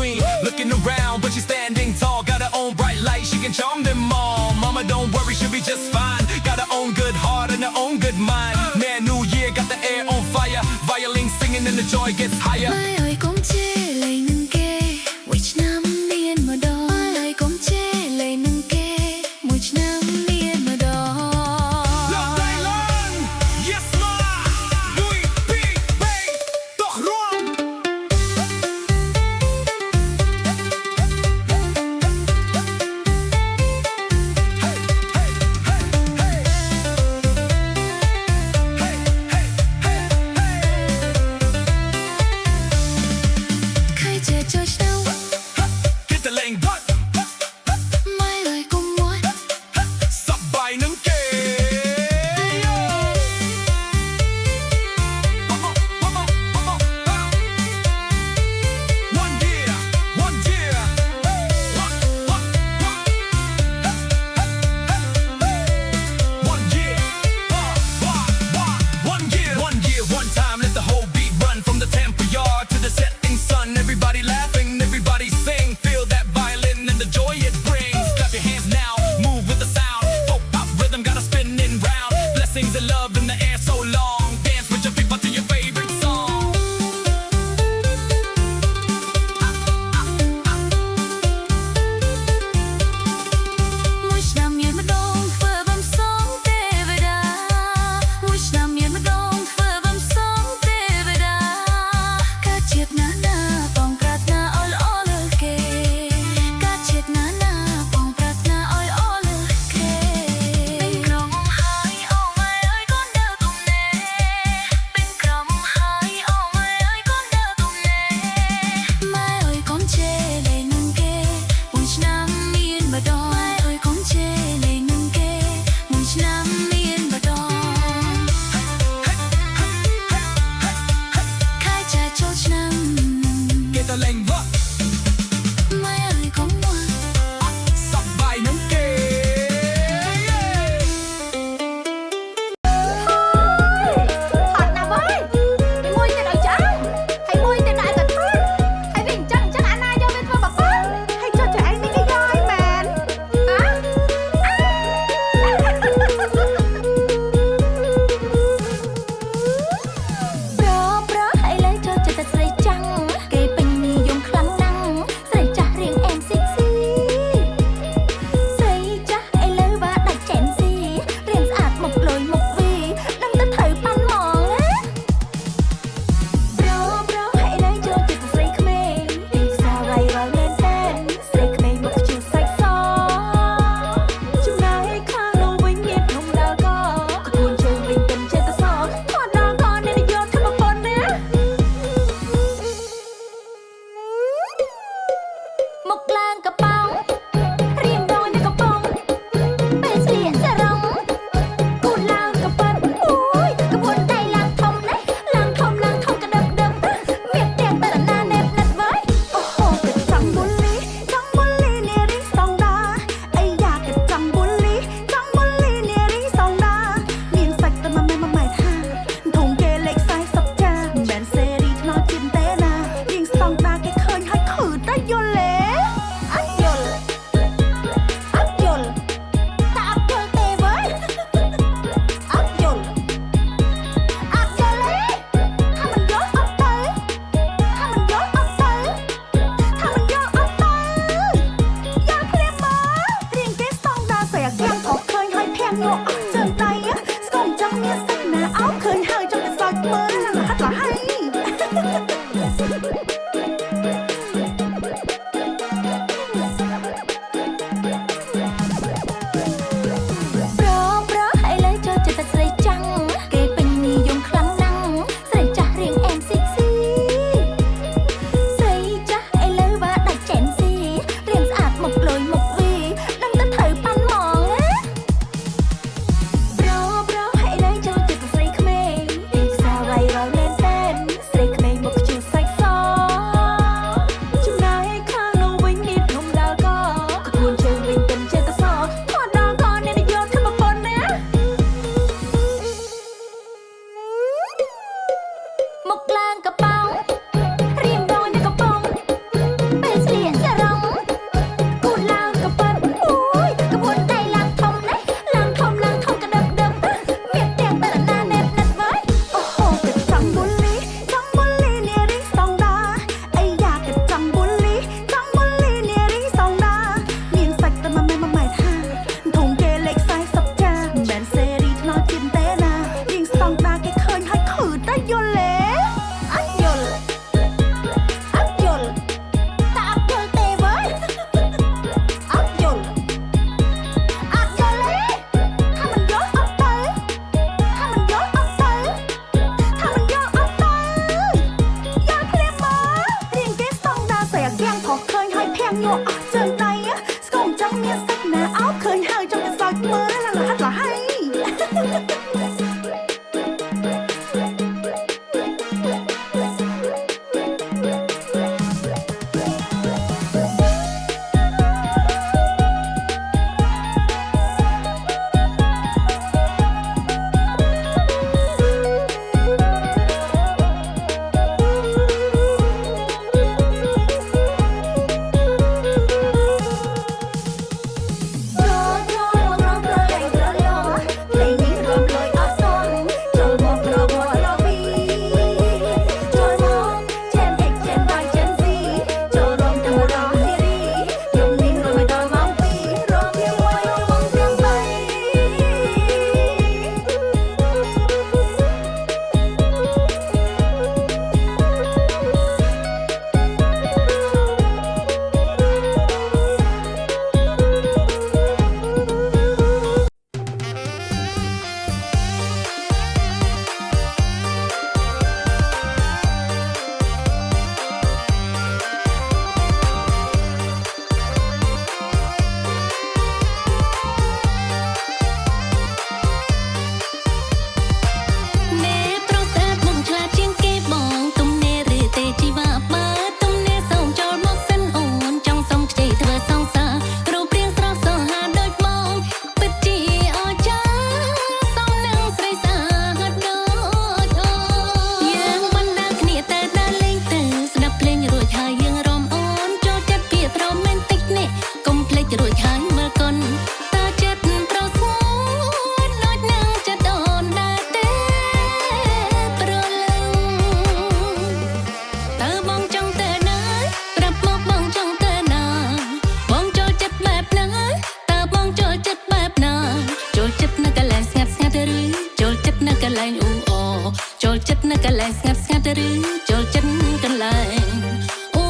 queen. Looking around, but she's standing tall. Got her own bright light, she can charm them all. Mama, don't worry, she'll be just fine. Got her own good heart and her own good mind. Man, New Year got the air on fire. Violin singing and the joy gets higher. ไม่เอ่ยก้มเช่เลยนึงเกวิชน้ำเนียนมาดอไม่เอ่ยก้มเช่เลยนึงเกวิชน้ำเนียนมาดอ Love Thailand, yes ma. Vui, big, bang, toch ruang. Hey, hey, hey, hey. Hey, hey, hey, hey. ใครจะเจอฉัน Get the lane dot. ไม่เอ่ยก้มวัด Sabay ng ke. One year, one year. One year. One year, one time. Let the whole beat run from the temple yard to the setting sun. Everybody laughing, everybody sing. Feel that violin ញ័រអស់ជើងដៃស្គមចង់មានសាច់ណាអោបឃើញហើយចង់ទៅសើចមើលឡាហាត់ឡាហៃ ចូលចិត្តនៅកន្លែងស្ងាត់ស្ងាត់ឬចូលចិត្តកន្លែងអូ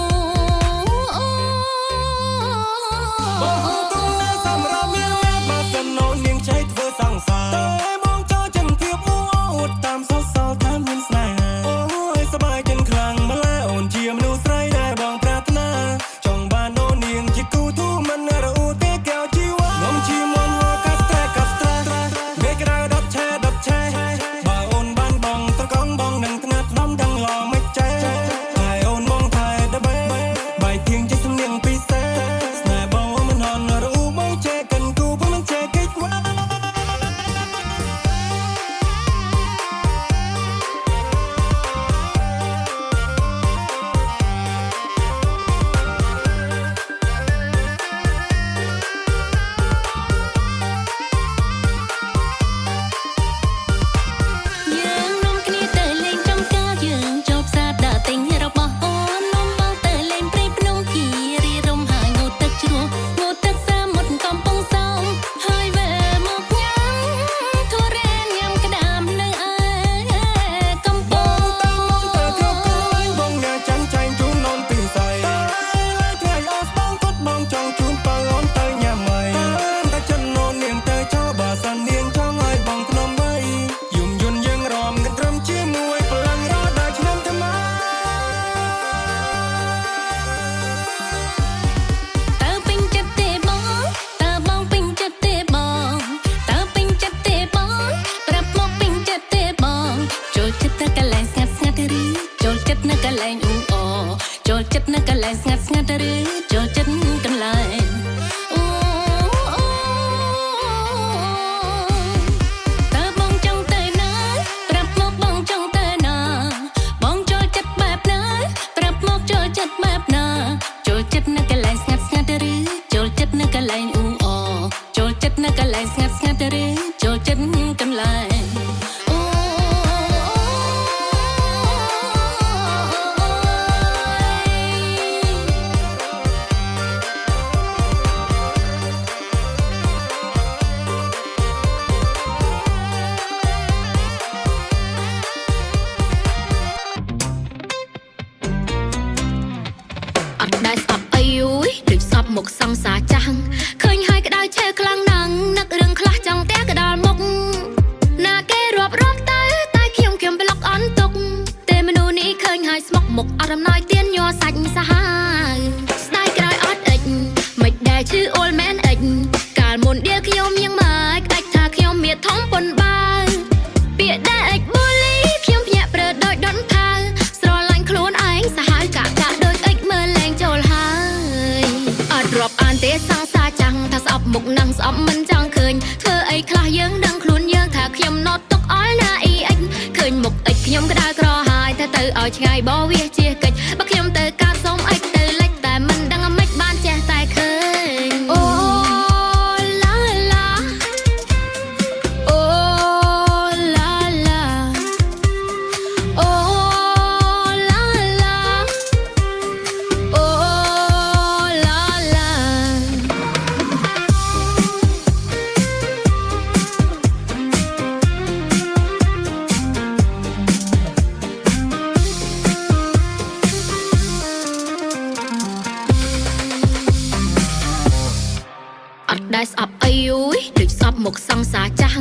បងទុំនៅសម្រាប់មានបើសិនអូននាងចៃធ្វើសង្សារតែបងចូលចិត្តភាពអួតតាមសោកសោកតាមមានស្នេហាអូយសប្បាយចិត្តខ្លាំងម្ល៉េះអូនជាមនុស្សស្រីដែលបងប្រាថ្នាចង់បានអូននាងជាគូទូមិនរអ៊ូទេកែវជីវ៉ាងំជាមន់ហោកាស្ត្រេកាស្ត្រេមេក្រៅដប់ឆេបើអូនបានបងត្រកងបងនឹងថ្នាក់ដំដឹងឡមិនចេះហើយអូនមកថែដបបាយទៀងចេះសំនៀងពិសេសស្នេហ៍បងមិនហន់រអ៊ូបងចេះកិនគូបងមិនចេះកិច្ចវ៉ាយើងនាំគ្នាទៅលេងចំការយើងចូលផ្សារដើរទិញរបស់អូននាំបងទៅលេងព្រៃភ្នំគីរីរំហើយងូតទឹកជ្រោះងូតទឹកសាមុតកំពង់សោមហើយវិលមកញ៉ាំធូរ៉េនញ៉ាំក្តាមនៅឯកំពង់ តាមមកទៅគ្រប់គូបងញ៉ាចាញ់ចាញ់ជូនននពីស័យតែថ្ងៃអស់បងគាត់បងចង់ជូនបើអូនទៅញ៉ាំអីតែចិនអូននាងទៅចោលបើសិននាងចង់ឲ្យបងក្នុងវ័យយំយន់យើងរំกันត្រឹមជាមួយពលាំងរត់ដល់ឆ្នាំថ្មី តើពេញចិត្តទេបងតើបងពេញចិត្តទេបងតើពេញចិត្តទេបងប្រាប់មកពេញចិត្តទេបងចូលចិត្តនៅកន្លែងស្ងាត់ស្ងាត់ឬចូលចិត្តនៅកន្លែងអ៊ូអចូលចិត្តនៅកន្លែងស្ងាត់ស្ងាត់ឬចូលចិត្តកន្លែងអូតើបងចង់ទៅណាប្រាប់មកបងចង់ទៅណាបងចូលចិត្តបែបណាប្រាប់មកចូលចិត្តបែបណាចូលចិត្តនៅកន្លែងស្ងាត់ស្ងាត់ឬចូលចិត្តនៅកន្លែងអ៊ូអចូលចិត្តនៅកន្លែងស្ងាត់ស្ងាត់ឬចូលចិត្តកន្លែងអូ សង្សារចាំងថាស្អប់មុខនឹងស្អប់មិនចង់ឃើញធ្វើអីខ្លះយើងដឹងខ្លួនយើងថាខ្ញុំណត់ទុកអល់ណាអ៊ីអិចឃើញមុខអិចខ្ញុំក្តៅក្រហាយថាទៅឲ្យឆ្ងាយបោវាជាកិច្ចបើខ្ញុំទៅកាត់សុំអិចទៅលិចតែមិនដឹងមិនបានចេះតែឃើញអូឡាឡាអូឡាឡាអូឡាឡាអូឡាឡា អត់ដែលស្អប់អីយូយដូចស្អប់មុខសង្សារចាំង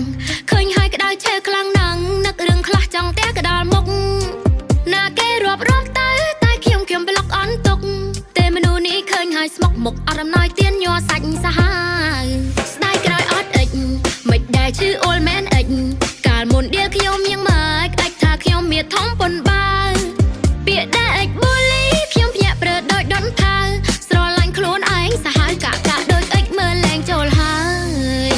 ឃើញហើយក្តៅឆេះខ្លាំងណាស់នឹករឿងខ្លះចង់តែក្តាលមុខណាគេរាប់រំទៅតែខ្ញុំប្លុកអន់ទុកតែមនុស្សនេះឃើញហើយស្មុកមុខអត់អំណោយទៀនញ័រសាច់សាហាវស្ដាយក្រោយអត់អិចមិនដែលឈឺអូលមែនអិចកាលមុនដៀលខ្ញុំយ៉ាងម៉េចក្តាច់ថាខ្ញុំមានធំប៉ុនបើពាក្យដែលអិចបូលីខ្ញុំភ្ញាក់ព្រឺដូចដុនថៅស្រឡាញ់ខ្លួនឯងសាហាវកាកាដូចអិចមើលលែងចូលហើយ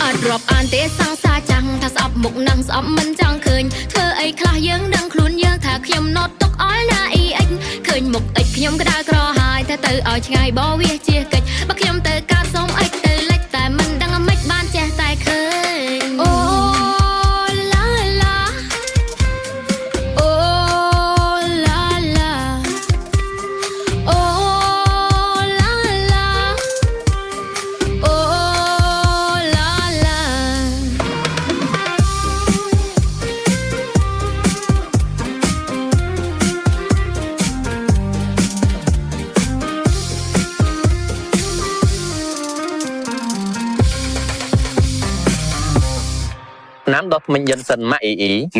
អត់រាប់អានទេសង្សារចាំងថាស្អប់មុខនឹងស្អប់មិនចង់ឃើញធ្វើអីខ្លះយើងដឹងខ្លួនយើងថាខ្ញុំណត់ទុកអល់ណាអ៊ីអិចឃើញមុខអិចខ្ញុំក្តៅក្រហាយថាទៅឲ្យឆ្ងាយបោវាជាកិច្ចបើខ្ញុំទៅកាត់សុំអិចទៅលិចតែមិនដឹងមិនបានចេះតែឃើញអូឡាឡាអូឡាឡាអូឡាឡាអូឡាឡា น้ำดอกมันยันสันมาอี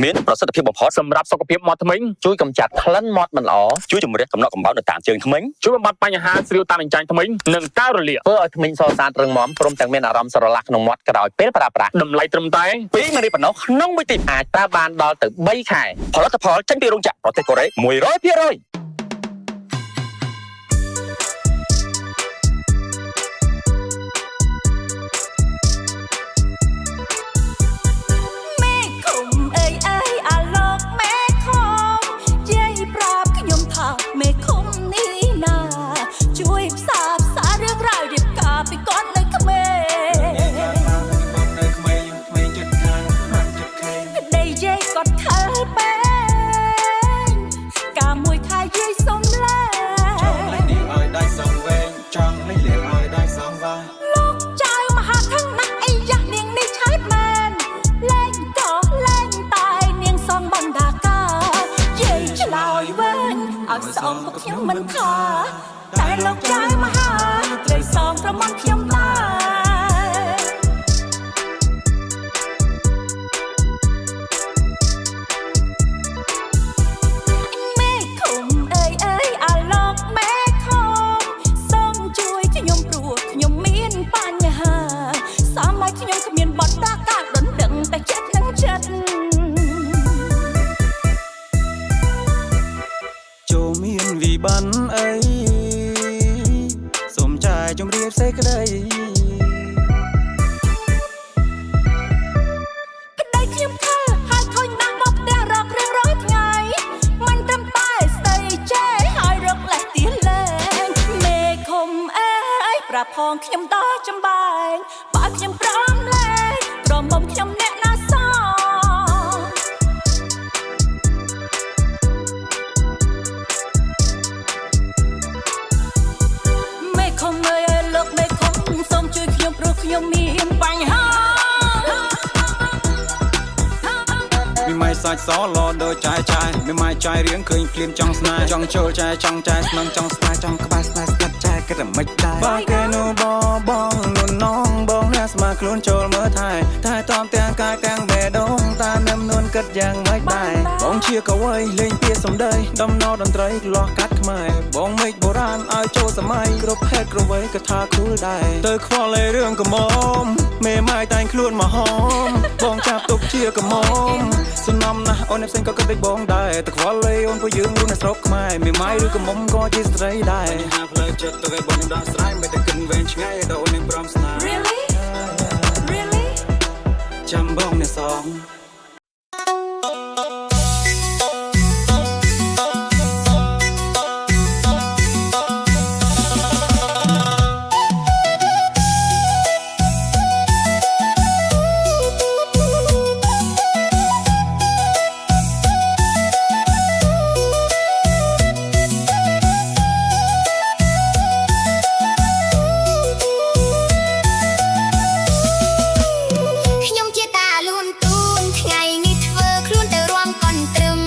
មានប្រសិទ្ធភាពបំផុតសម្រាប់សុខភាពមាត់ធ្មេញជួយកម្ចាត់ក្លិនមាត់មិនល្អជួយជំនះកំណត់កំបោរនៅតាមជើងធ្មេញជួយបំបត្តិបញ្ហាស្រាវតាមអញ្ចាញធ្មេញនិងការរលាកធ្វើឲ្យធ្មេញសស្អាតរឹងមាំព្រមទាំងមានអារម្មណ៍ស្រឡះក្នុងមាត់ក្រោយពេលប្រើប្រាស់តម្លៃត្រឹមតែ2ម៉ឺនរៀលប៉ុណ្ណោះក្នុងមួយទីអាចប្រើបានដល់ទៅ3ខែផលិតផលចេញពីរោងចក្រប្រទេសកូរ៉េ 100% មេឃុំអើយអើយអាលោកមេឃុំយាយប្រាប់ខ្ញុំថាមេឃុំនេះណាជួយផ្សាផ្សារឿងរ៉ាវរៀបការពីកូននៅក្មេក្ដីយាយគាត់ខលពេកកាមួយខែយាយសុំលែលោកចៅមហាធនៈអីយ៉ានាងនេះឆើតមែនលែងក៏លែងតែនាងសងបណ្ដាការយាយឆ្លើយវិញឲ្យសងពួកខ្ញុំមិនខាតែលោកចៅមហាត្រូវសងប្រមាណខ្ញុំដែរមេឃុំអើយអើយអាលោកមេឃុំសូមជួយខ្ញុំព្រោះខ្ញុំមានបញ្ហាសម័យខ្ញុំគ្មានបទដាកាដណ្ដឹងតែចិត្តនឹងចិត្ត ចូលមានវិបានអីសូមចាយជំរាបសេចក្តី ក្ដីខ្ញុំខលហើយខូចណាស់មកផ្ទះរករឿងរាល់ថ្ងៃមិនត្រឹមតែស្ដីចេះហើយរកលេះទៀនលែងមេឃុំអើយប្រាប់ផងខ្ញុំដល់ចំបែងបើខ្ញុំព្រមលែងព្រមបំខ្ញុំអ្នកណាសងមេឃុំអើយលោកមេឃុំសូមជួយខ្ញុំព្រោះខ្ញុំមានបញ្ហា มีไม้សាច់សឡដូចចាយចាយមានไม้ចាយរៀងឃើញភ្លាមចង់ស្នេហ៍ចង់ចូលចាយចង់ចាយស្នងចង់ស្នេហ៍ចង់ក្បែរស្នេហ៍ស្កាត់ចាយគិតតែមិនដែរបើគេនោះបងនោះនងបងអ្នកស្មាខ្លួនចូលមើលថែតែតមទាំងកាយទាំងបេះដូងតានឹម នួនកាត់យ៉ាងម៉េចដែរបងជាកវីលេងពាក្យសំដីដំណោតន្ត្រីលោះកាត់ខ្មែរបងមេឃបុរាណឲ្យចូលសម័យគ្រប់ភេទគ្រប់វ័យក៏ថាគូលដែរទៅខ្វល់ឯរឿងកំមុំមេម៉ាយតែងខ្លួនមកហមបងចាប់ទុកជាកំមុំសំណំណាស់អូនផ្សេងក៏គិតដូចបងដែរទៅខ្វល់ឯអូនពួកយើងរួមនៅស្រុកខ្មែរមេម៉ាយឬកំមុំក៏ជាស្ត្រីដែរបញ្ហាផ្លូវចិត្តទៅឲ្យបងនឹងដោះស្រាយមិនតែគិតវែងឆ្ងាយដល់អូននឹងព្រមស្នេហ៍ Really Really ចាំបងអ្នកសងខ្ញុំជាតាលួនទូនថ្ងៃនេះធ្វើខ្លួនទៅរំកន់ត្រឹម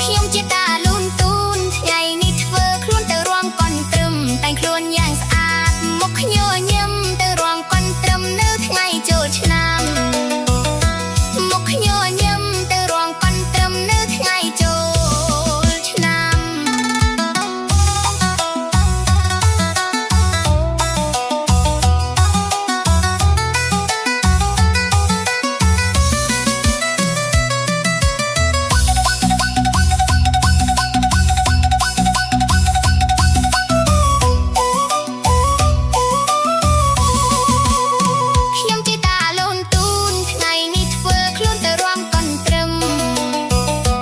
ខ្ញុំជាតាលួនទូនថ្ងៃនេះធ្វើខ្លួនទៅរំកន់ត្រឹមតែងខ្លួនយ៉ាងស្អាតមុខញញឹមទៅរំកន់ត្រឹមនៅថ្ងៃចូលឆ្នាំមុខញញឹមទៅរំកន់ត្រឹមនៅថ្ងៃចូលឆ្នាំ ខ្ញុំជាតាលូនទូនថ្ងៃនេះធ្វើខ្លួនទៅរំកន់ត្រឹម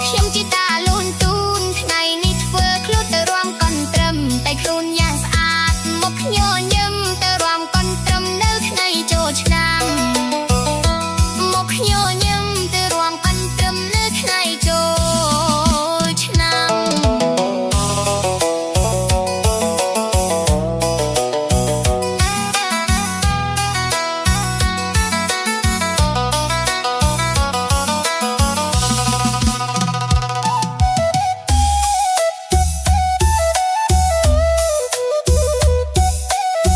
ខ្ញុំជាតាលូនទូនថ្ងៃនេះធ្វើខ្លួនទៅរំកន់ត្រឹមតែខ្លួនយ៉ាងស្អាតមុខញញឹមទៅរំកន់ត្រឹមនៅថ្ងៃចូលឆ្នាំមុខញញឹមទៅរំកន់ត្រឹមនៅថ្ងៃចូលឆ្នាំ អ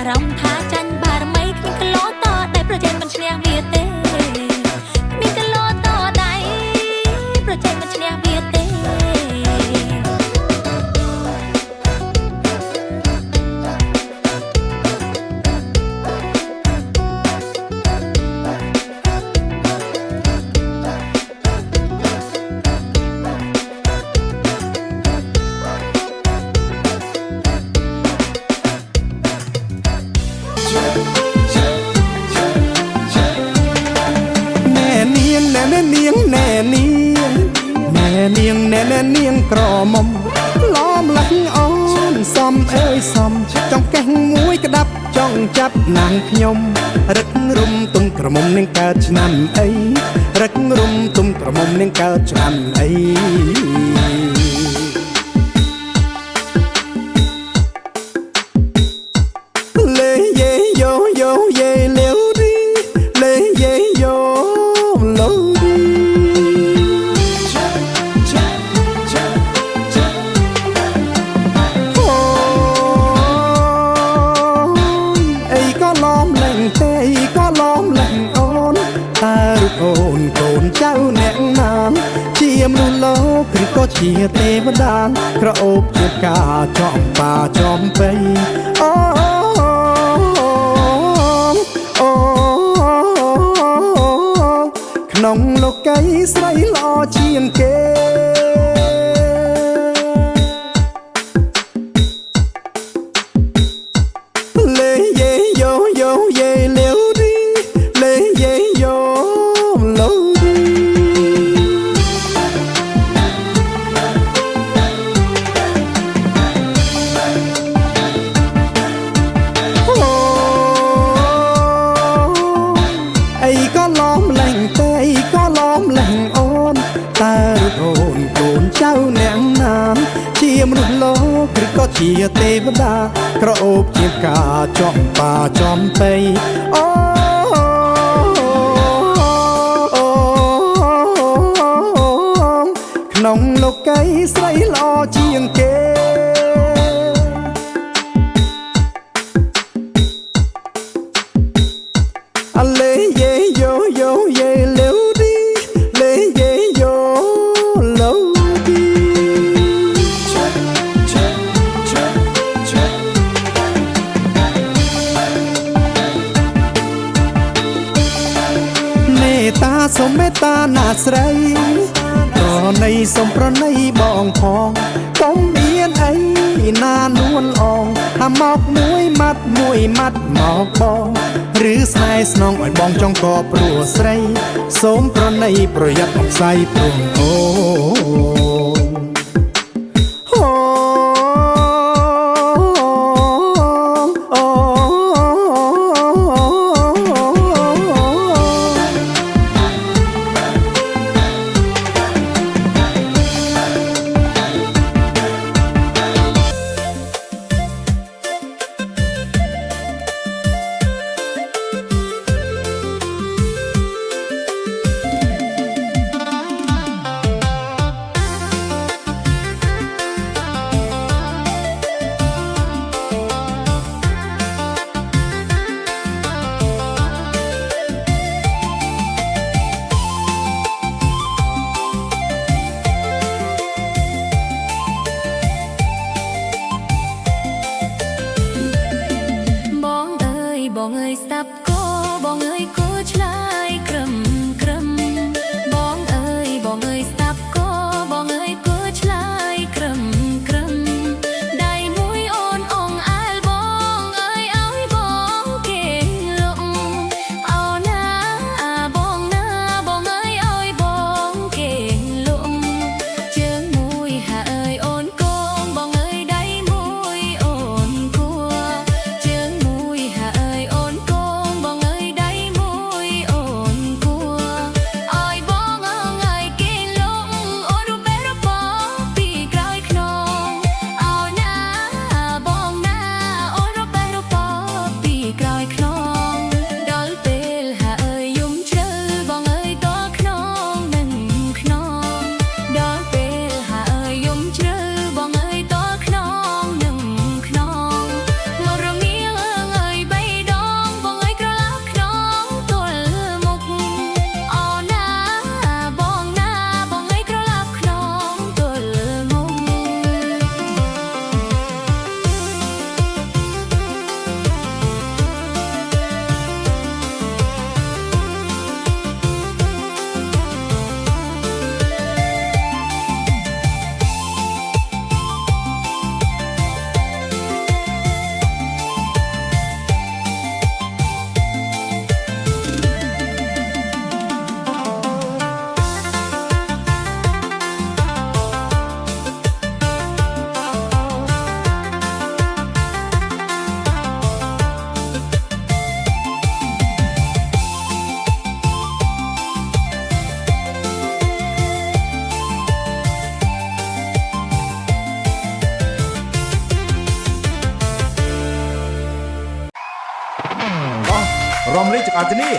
រម្មណ៍ថាចាញ់បារមីគ្មានកលោតតែប្រជែងមិនឈ្នះវាទេគ្មានកលោតដៃប្រជែងមិនឈ្នះវាទេនាងក្រមុំឡំលះអូនសំអើយសំចង់កេះមួយក្តាប់ចង់ចាប់ណាងខ្ញុំរឹករុំទុំក្រមុំនឹងកើតឆ្នាំអីរឹករុំទុំក្រមុំនឹងកើតឆ្នាំអីលេយេយោយោយេលេវឌីលេយេយោឡូអូនកូនចៅអ្នកណានជាមនុស្សលោកឬក៏ជាទេវតាក្រអូបជាការចំបាចំបៃអូអូក្នុងលោកីស្រីល្អជាងគេលេយេយោយោយេលេវឌីលេយេយោមនុស្សលោកឬក៏ជាទេវតាក្រអូបជាការចំបាចំបៃអូក្នុងលោកីស្រីល្អជាងគេអលេយេយោយោយេលេវឌីលេយេយោឡូសូមមេត្តាណាស្រីប្រណីសូមប្រណីបងផងកុំមានអីណានួនអងថាមកមួយម៉ាត់មកបងឬស្នេហ៍ស្នងឲ្យបងចង់កព្រោះស្រីសូមប្រណីប្រយ័ត្នអង្ស័យព្រោះអូបងអើយស្ដាប់គោបងអើយគោឆ្លើយក្រឹមបងអើយស្ដាប់គោបងអើយគោឆ្លើយក្រឹមដៃមួយអូនអងអែលបងអើយឲ្យបងគេលំអោណាបងណាបងអើយឲ្យបងគេលំជើងមួយហាអើយអូនកងបងអើយដៃមួយអូនគួជើងមួយហាអើយអូនកងបងអើយដៃមួយ រំលេចចកទីនេះ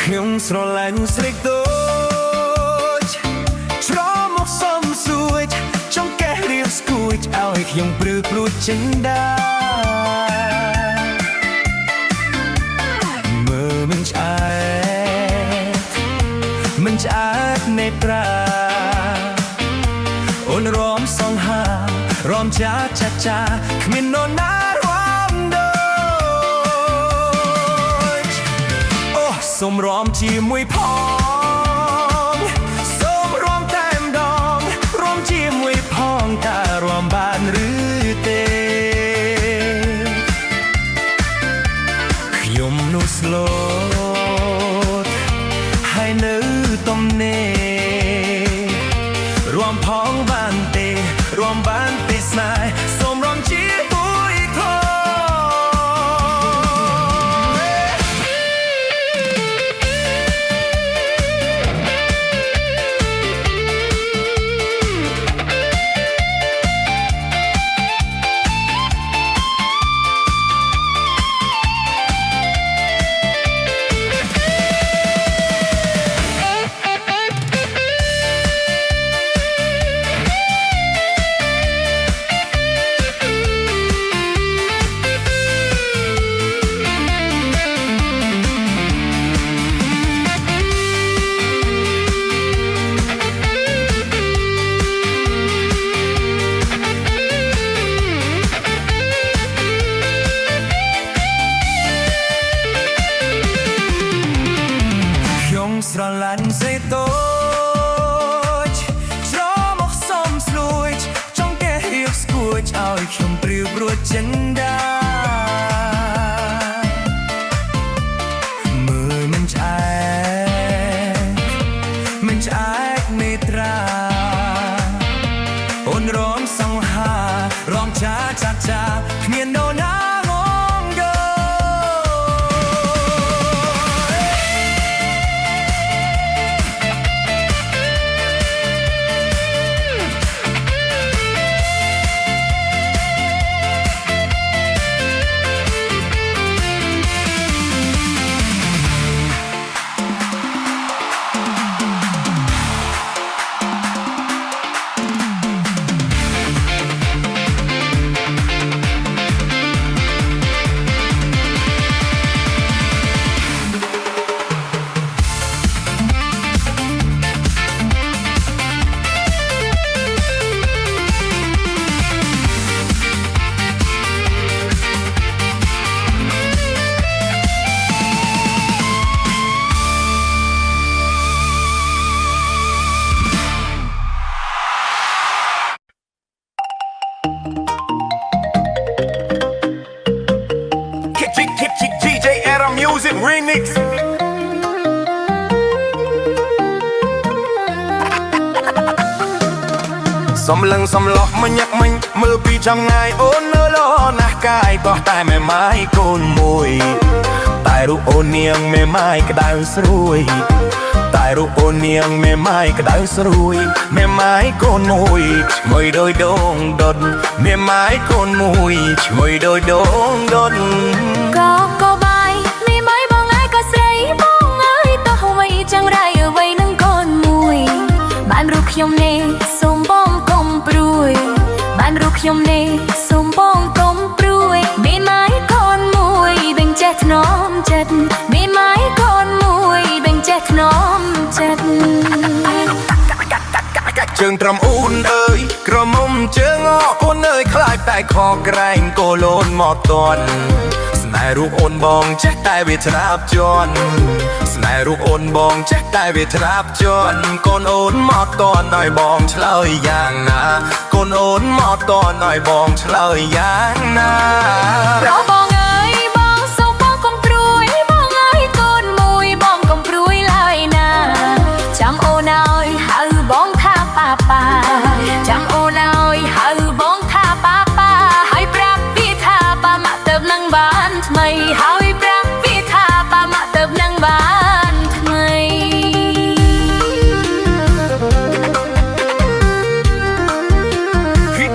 ខ្ញុំស្រឡាញ់ស្រីតូចច្រមុខសំសួចចង់កេះរៀបស្គួចឲ្យខ្ញុំព្រឺព្រួចចិនដាមើលមិនឆ្អែតនេត្រាអូនរំសង្ហារំចាគ្មាននរណារំដូចអូសូមរំជាមួយផងសូមរំតែម្ដងរំជាមួយផងតើរំបានឬទេខ្ញុំនោះស្លូតហើយនៅទំនេររំផងបានទេរំបានទេស្នេហ៍សូមរំជាមួយផង ស្រឡាញ់ស្រីតូចច្រមុខសំស្លួចចង់កេះរៀបស្គួចឲ្យខ្ញុំព្រាវព្រួចចិនដាមើលមិនឆ្អែតមេត្រាអូនរំសង្ហារំចាគ្មាននរណាMusic Remix សំឡឹងសំឡោះមញាក់មិញមើលពីចង្ងាយអូននៅលោណាស់កាយតោះតែមេម៉ាយកូនមួយតែរូបអូននាងមេម៉ាយក្តៅស្រួយតែរូបអូននាងមេម៉ាយក្តៅស្រួយមេម៉ាយកូនមួយឈ្ងុយដោយដងដុតមេម៉ាយកូនមួយឈ្ងុយដោយដងដុតក៏បាយមេម៉ាយបងឯងក៏ស្រីបងអើយតោះអ្វីចឹងរ៉ៃអ្វីនឹងកូនមួយបានរូបខ្ញុំនេះសូមបងកុំព្រួយបានរូបខ្ញុំនេះសូមបងកុំព្រួយមេម៉ាយកូនមួយដេញចេះថ្នមចិត្តមេម៉ាយកូនមួយដេញចេះថ្នមចិត្ត ជើងត្រឹមអ៊ូនអើយក្រមុំជើងអកូនអើយខ្លាចតែខកក្រែងកូលូនមកតន់ស្នេហ៍រូបអូនបងចេះតែវាត្រាបជន់ស្នេហ៍រូបអូនបងចេះតែវាត្រាបជន់កូនអូនមកតន់ឲ្យបងឆ្លើយយ៉ាងណាកូនអូនមកតន់ឲ្យបងឆ្លើយយ៉ាងណាប្របងអើយបងសូមបងកុំព្រួយបងអើយកូនមួយបងកុំព្រួយឡើយណាចាំអូនអើយហៅបងថាប៉ាប៉ាចាំអូនអើយហៅបងថាប៉ាប៉ាហើយប្រាប់ពីថាប៉ាមកទៅនឹងបានថ្មីហើយប្រាប់ពីថាប៉ាមកទៅនឹងបានថ្មី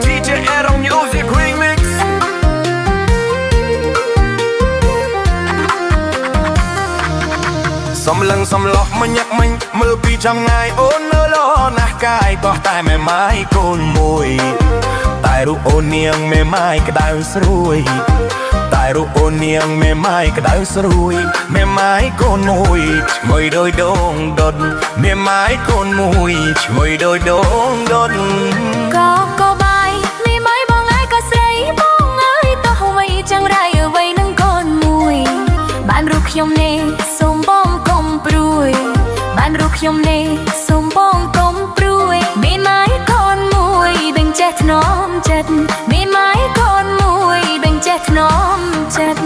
DJ Adam Music Remix សំឡឹងសំឡោះមិនញាក់មិញមើលពីចង្ងាយអូននៅលោណាស់កាយក៏តែមេម៉ាយកូនមួយតែរូបអូននាងមេម៉ាយក្តៅស្រួយតែរូបអូននាងមេម៉ាយក្តៅស្រួយមេម៉ាយកូនមួយឈ្ងុយដោយដងដុតមេម៉ាយកូនមួយឈ្ងុយដោយដងដុតក៏បាយមីម៉ៃបងអើយក៏ស្រីបងអើយតោះអ្វីចឹងរៃអ្វីនឹងកូនមួយបានរូបខ្ញុំនេះសូមបងកុំព្រួយបានរូបខ្ញុំនេះសូមបងកុំព្រួយមីម៉ៃកូនមួយបញ្ចេះថ្នមចិត្តមីម៉ៃកូនមួយបញ្ចេះថ្នមចិត្ត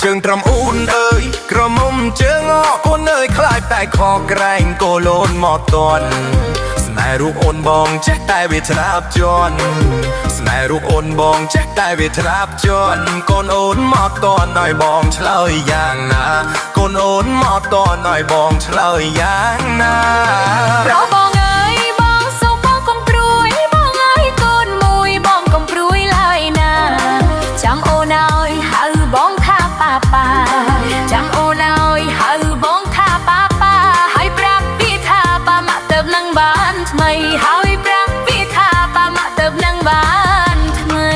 ជើងត្រឹមអ៊ូនអើយក្រមុំជើងអកូនអើយខ្លាចតែខកក្រែងកូលូនមកតន់ស្នេហ៍រូបអូនបងចេះតែវាត្រាបជន់ស្នេហ៍រូបអូនបងចេះតែវាត្រាបជន់កូនអូនមកតន់ឲ្យបងឆ្លើយយ៉ាងណាកូនអូនមកតន់ឲ្យបងឆ្លើយយ៉ាងណាប្របងអើយបងសូមបងកុំព្រួយបងអើយកូនមួយបងកុំព្រួយឡើយណាចាំអូនអើយហៅបងថាប៉ាប៉ាចាំអូនអើយហៅបងថាប៉ាប៉ាហើយប្រាប់ពីថាប៉ាមកទៅនឹងបានថ្មីហើយប្រាប់ពីថាប៉ាមកទៅនឹងបានថ្មី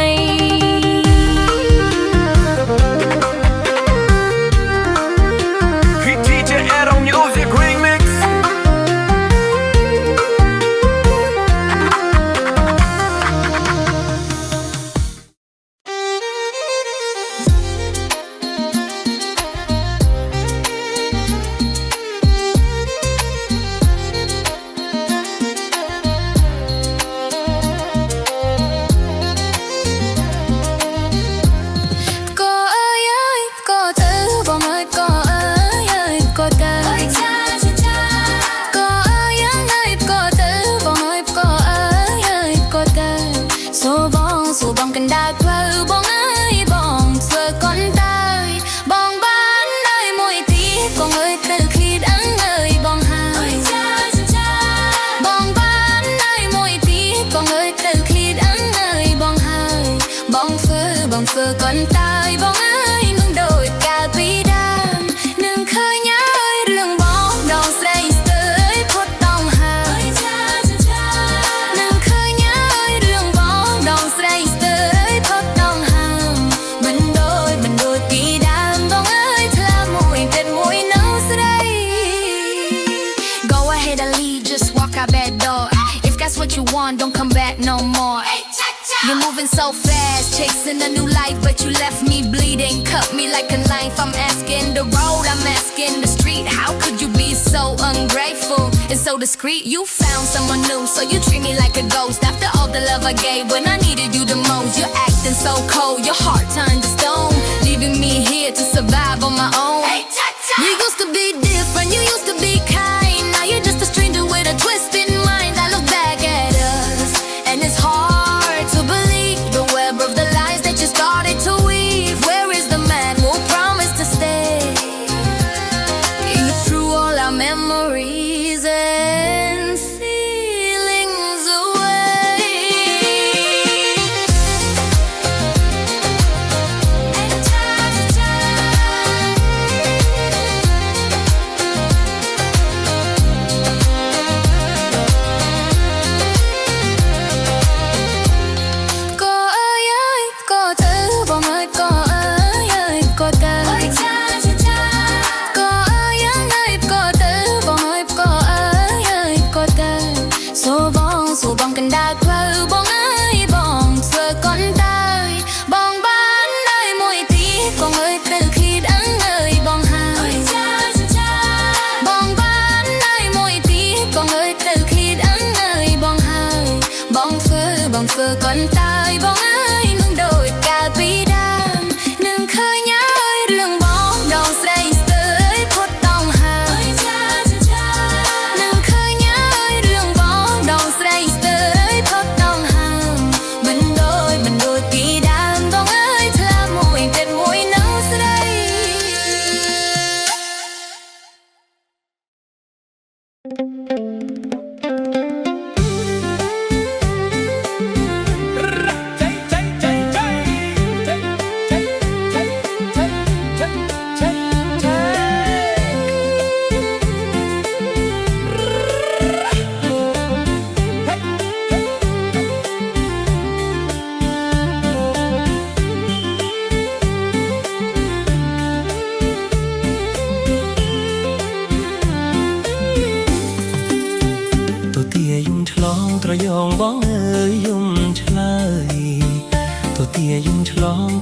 DJ Adam Music Remix ធ្វើកូនតើយបងអើយនឹងដូចកាលពីដើមនឹងឃើញហើយរឿងបងដងស្រីស្ទើរផុតតង់ហើយនឹងឃើញហើយរឿងបងដងស្រីស្ទើរផុតតង់ហើយមិនដូចពីដើមបងអើយថ្លាមួយពេលមួយនៅស្រី Go ahead and leave just walk out that door if that's what you want don't come back no more You're moving so fast, chasing a new life, but you left me bleeding. Cut me like a knife, I'm asking the road, I'm asking the street. How could you be so ungrateful and so discreet? You found someone new, so you treat me like a ghost. After all the love I gave when I needed you the most, you're acting so cold, your heart turned to stone, leaving me here to survive on my own. You used to be different, you used to be kind. Now you're just a stranger with a twisted mind. I look back at us, and it's hard to believe the web of the lies that you started to weave. Where is the man who promised to stay through all our memories and feelings away? And time to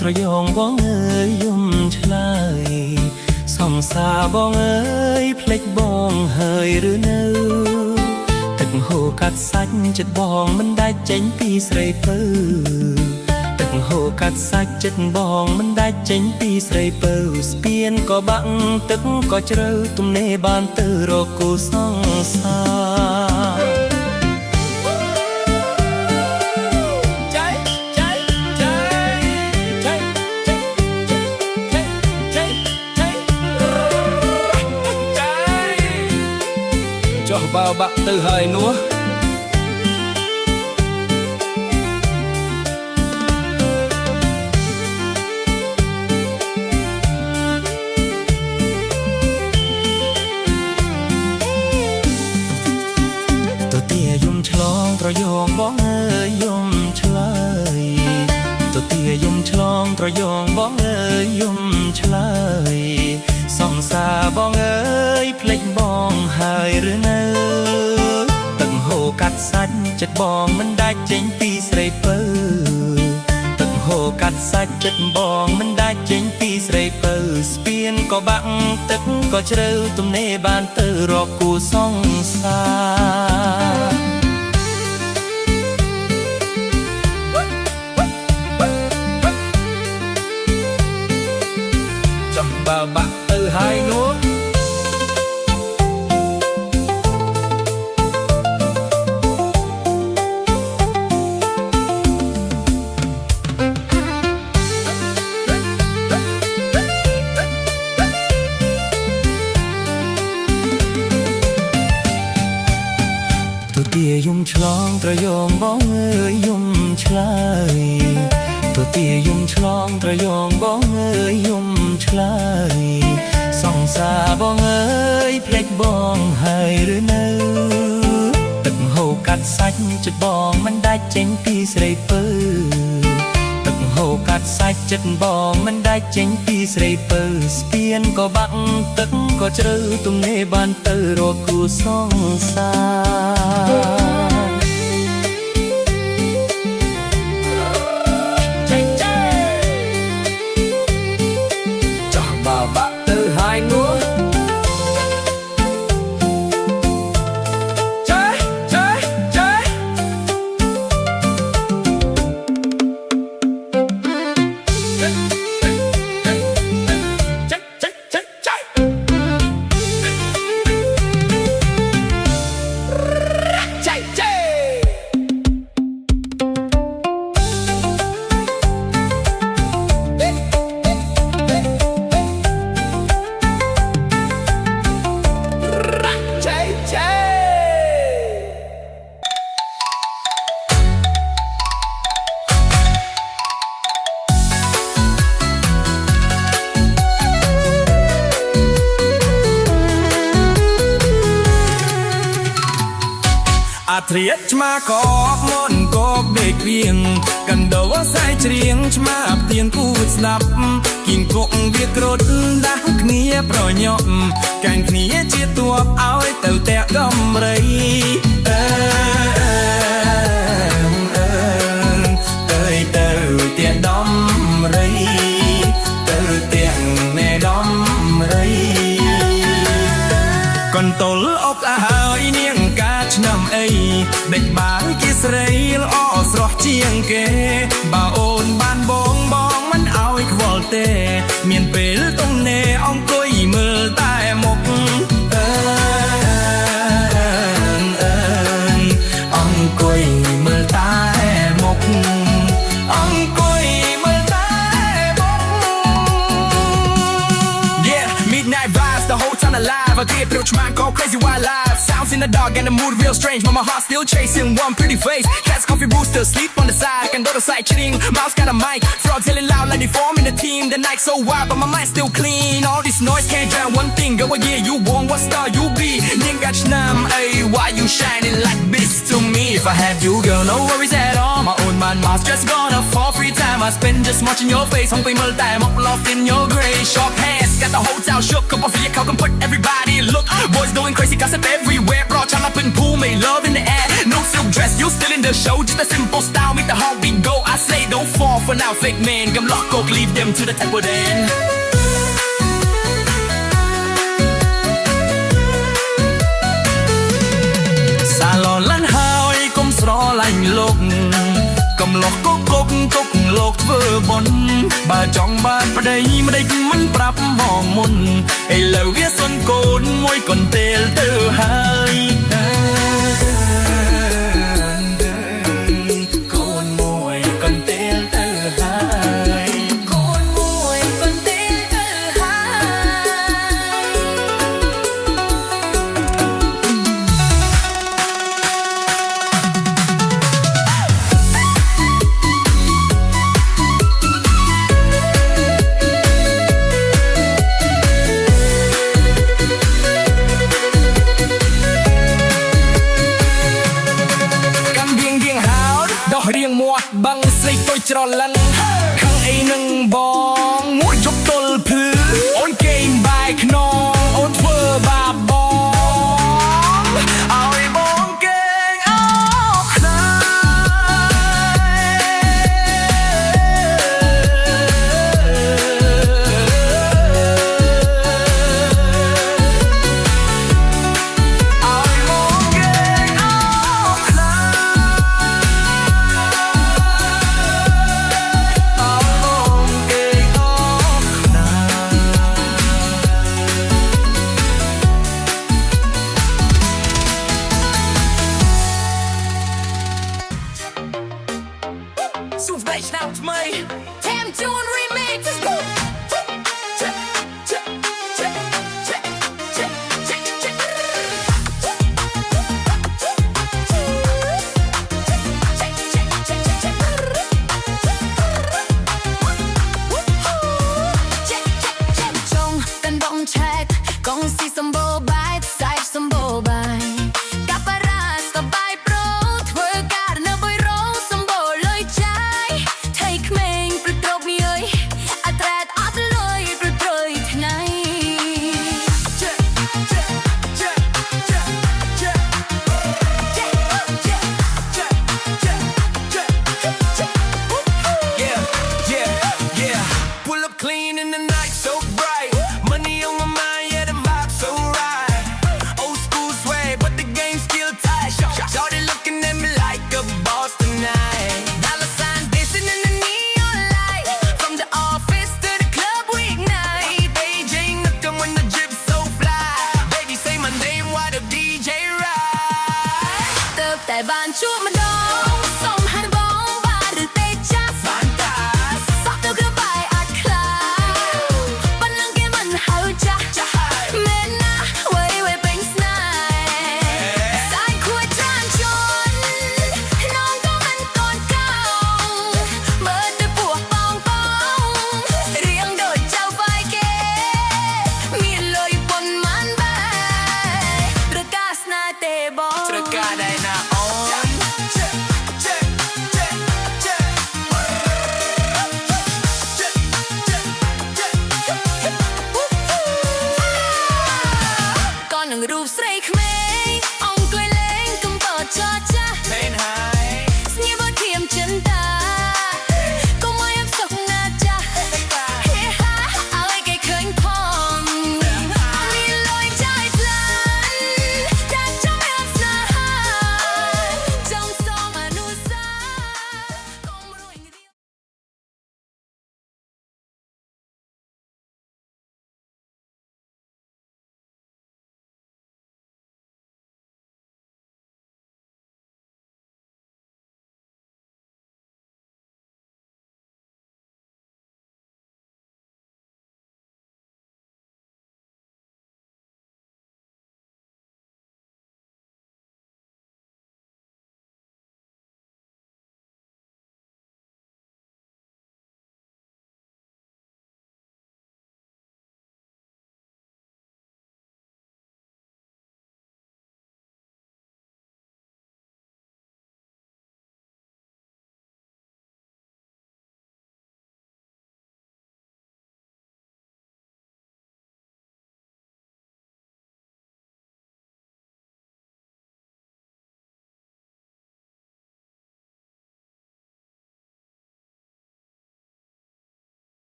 ត្រយងបងអើយយំឆ្លើយសំសាបងអើយភ្លេចបងហើយឬនៅទឹកហូរកាត់សាច់ចិត្តបងមិនដាច់ចេញពីស្រីពៅទឹកហូរកាត់សាច់ចិត្តបងមិនដាច់ចេញពីស្រីពៅស្ពានក៏បាក់ទឹកក៏ជ្រៅទំនេរបានទៅរកគូសង្សារចុះបើបាក់ទៅហើយនោះទៅទាយំឆ្លងត្រយងបងអើយយំឆ្លើយទៅទាយំឆ្លងត្រយងបងអើយយំឆ្លើយសង្សារបងអើយភ្លេចបងហើយឬនៅទឹកហូរកាត់សាច់ចិត្តបងមិនដាច់ចេញពីស្រីពៅទឹកហូរកាត់សាច់ចិត្តបងមិនដាច់ចេញពីស្រីពៅស្ពានក៏បាក់ទឹកក៏ជ្រៅទំនេរបានទៅរកគូសង្សារបើបាក់ទៅហើយនោះទៅទាយំឆ្លងត្រយងបងអើយយំឆ្លើយទៅទាយំឆ្លងត្រយងបងអើយយំឆ្លើយសង្សារបងអើយភ្លេចបងហើយឬនៅទឹកហូរកាត់សាច់ចិត្តបងមិនដាច់ចេញពីស្រីពៅទឹកហូរកាត់សាច់ចិត្តបងមិនដាច់ចេញពីស្រីពៅស្ពានក៏បាក់ទឹកក៏ជ្រៅទំនេរបានទៅរកគូសង្សារបាក់ទៅហើយនោះចេះចេះចេះត្រៀតឆ្មាកបមុនកបដេកវៀងកណ្ដោសែច្រៀងឆ្មាផ្ទៀងគូស្ដាប់គៀងគក់វាក្រូតដាស់គ្នាប្រញាប់កាញ់គ្នាជាទួបឲ្យទៅតែដំរីទៅតែដំរីទៅទាំងណែដំរីកន្ទលអុកហើយនាងកាឆ្នាំអីដេចបានគេស្រីល្អស្រស់ជាងគេបើអូនបានបងមិនឲ្យខ្វល់ទេមានពេលទំនេរអង្គុយមើលតែមុខអង្គុយមើលតែមុខអង្គុយមើលតែមុខ Yeah midnight vibes the whole time alive I get through trying go crazy wildlife sounds in the dark and the mood real strange but my heart still chasing one pretty face cats coffee rooster sleep on the side can do the side chilling mouse got a mic frogs yelling loud like they form in the team the night so wild but my mind still clean all this noise can't drown one thing go yeah you won what star you be nigga chnam ay why you shining like this to me if I have you girl no worries at all my own man mouth just gonna fall free time I spend just watching your face hong pi mơ tai mọc lost in your gray short hands got the whole town shook up off your cow can put everybody look boys doing crazy gossip everywhere brought y'all up in pool made love in the air no silk dress you still in the the show, just a simple style, make the heartbeat go. I say don't fall for now, fake man. Come lock, go, leave them to the temple then. សាឡនឡានហើយកុំស្រឡាញ់លោកកុំលោះគុកលោកធ្វើបន់បើចង់បានប្តីម្ដេចមិនប្រាប់មកមុនឥឡូវវាសុនកូនមួយកន្ទេលទៅហើយកូនមួយកន្ទេលទៅហើយកូនមួយកន្ទេលទៅហើយរៀងមាត់បាំងស្រីតូចច្រឡិនខាងអីនឹងបងមួយជប់ទល់ភ្លឺអូនគេងបែកខ្នងអូនធ្វើបាបបងឲ្យបងគេងអោខ្លាสูบได้ชนะថ្មីแถมจูนรีมิกซ์ ចង់កាន់បងឆែកកងស៊ីសម្បូរបាយសាច់សម្បូរបាយកាប់រ៉ាសបายប្រូធ្វើការនៅបុយរោសម្បូរលុយចាយថៃក្មេងព្រឹកត្រប់នេះអើយអត្រែតអត់លុយព្រឹកត្រយថ្ងៃPull up clean in the night so bright money on my mind yeah the vibe so right old school swag but the game still tight shorty looking at me like a boss tonight dollar sign dancing in the neon light from the office to the club we ignite DJ nothing when the drip so fly baby say my name while the DJ ride ទៅតែបានជួប